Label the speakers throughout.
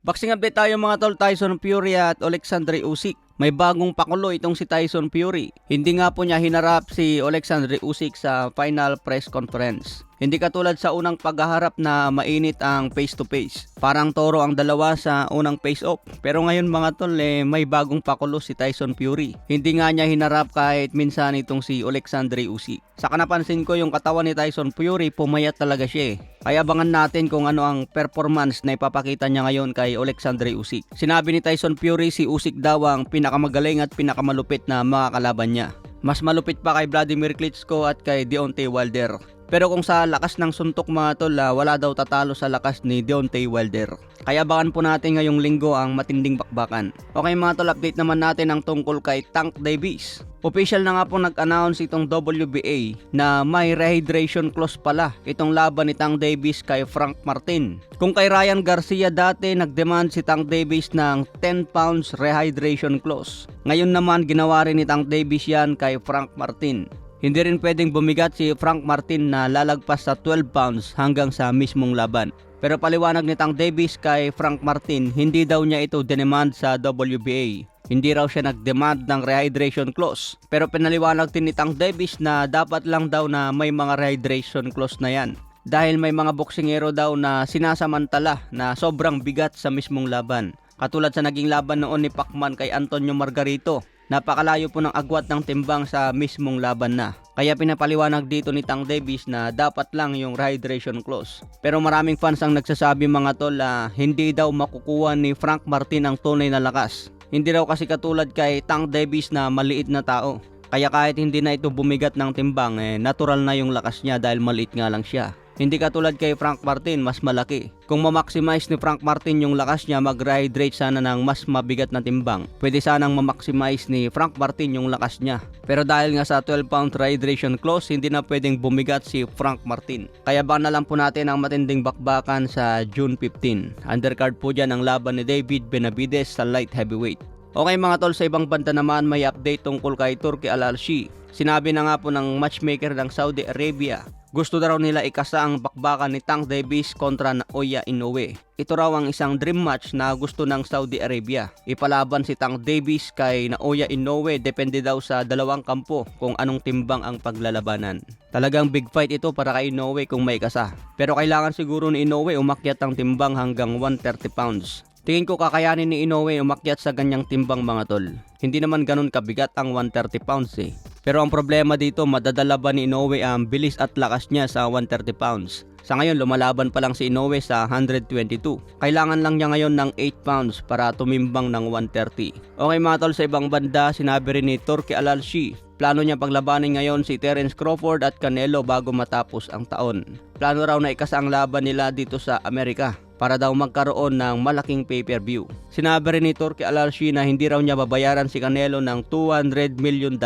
Speaker 1: Boxing update tayo mga tol, Tyson Fury at Alexandre Usyk. May bagong pakulo itong si Tyson Fury. Hindi nga po niya hinarap si Alexandre Usyk sa final press conference. Hindi katulad sa unang paghaharap na mainit ang face to face. Parang toro ang dalawa sa unang face off. Pero ngayon mga tol, may bagong pakulo si Tyson Fury. Hindi nga niya hinarap kahit minsan itong si Alexandre Usyk. Saka napansin ko yung katawan ni Tyson Fury, pumayat talaga siya. Kaya abangan natin kung ano ang performance na ipapakita niya ngayon kay Alexandre Usyk. Sinabi ni Tyson Fury si Usyk daw ang pinakamagaling at pinakamalupit na makakalaban niya. Mas malupit pa kay Vladimir Klitschko at kay Deontay Wilder. Pero kung sa lakas ng suntok mga tol, wala daw tatalo sa lakas ni Deontay Wilder. Kaya abangan po natin ngayong linggo ang matinding bakbakan. Okay mga tol, update naman natin ang tungkol kay Tank Davis. Official na nga po nag-announce itong WBA na may rehydration clause pala itong laban ni Tank Davis kay Frank Martin. Kung kay Ryan Garcia dati nagdemand si Tank Davis ng 10 pounds rehydration clause. Ngayon naman ginawa rin ni Tank Davis yan kay Frank Martin. Hindi rin pwedeng bumigat si Frank Martin na lalagpas sa 12 pounds hanggang sa mismong laban. Pero paliwanag ni Tank Davis kay Frank Martin, hindi daw niya ito demand sa WBA. Hindi raw siya nag-demand ng rehydration clause. Pero pinaliwanag din ni Tank Davis na dapat lang daw na may mga rehydration clause na yan. Dahil may mga boksingero daw na sinasamantala na sobrang bigat sa mismong laban. Katulad sa naging laban noon ni Pacman kay Antonio Margarito. Napakalayo po ng agwat ng timbang sa mismong laban na. Kaya pinapaliwanag dito ni Tank Davis na dapat lang yung rehydration clause. Pero maraming fans ang nagsasabi mga tol hindi daw makukuha ni Frank Martin ang tunay na lakas. Hindi raw kasi katulad kay Tank Davis na maliit na tao. Kaya kahit hindi na ito bumigat ng timbang, natural na yung lakas niya dahil maliit nga lang siya. Hindi katulad kay Frank Martin, mas malaki. Kung ma-maximize ni Frank Martin yung lakas niya, mag-rehydrate sana ng mas mabigat na timbang. Pwede sanang ma-maximize ni Frank Martin yung lakas niya. Pero dahil nga sa 12 pound rehydration clause, hindi na pwedeng bumigat si Frank Martin. Kaya ba na lang po natin ang matinding bakbakan sa June 15. Undercard po dyan ang laban ni David Benavidez sa light heavyweight. Okay mga tol, sa ibang banda naman may update tungkol kay Turki Al-Alshi. Sinabi na nga po ng matchmaker ng Saudi Arabia, gusto daw nila ikasa ang bakbakan ni Tank Davis kontra Naoya Inoue. Ito raw ang isang dream match na gusto ng Saudi Arabia. Ipalaban si Tank Davis kay Naoya Inoue, depende daw sa dalawang kampo kung anong timbang ang paglalabanan. Talagang big fight ito para kay Inoue kung may ikasa. Pero kailangan siguro ni Inoue umakyat ang timbang hanggang 130 pounds. Tingin ko kakayanin ni Inoue umakyat sa ganyang timbang mga tol. Hindi naman ganun kabigat ang 130 pounds Pero ang problema dito, madadala ba ni Inoue ang bilis at lakas niya sa 130 pounds? Sa ngayon, lumalaban pa lang si Inoue sa 122. Kailangan lang niya ngayon ng 8 pounds para tumimbang ng 130. Okay mga tol, sa ibang banda, sinabi rin ni Turki Al-Alshi, plano niya paglabanin ngayon si Terence Crawford at Canelo bago matapos ang taon. Plano raw na ikasa ang laban nila dito sa Amerika para daw magkaroon ng malaking pay-per-view. Sinabi rin ni Turki Al-Alshi na hindi raw niya babayaran si Canelo ng $200 million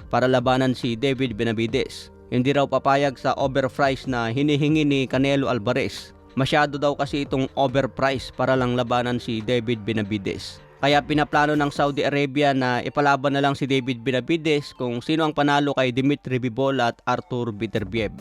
Speaker 1: para labanan si David Benavidez. Hindi raw papayag sa overprice na hinihingi ni Canelo Alvarez. Masyado daw kasi itong overprice para lang labanan si David Benavidez. Kaya pinaplano ng Saudi Arabia na ipalaban na lang si David Benavidez kung sino ang panalo kay Dmitry Bivol at Artur Beterbiev.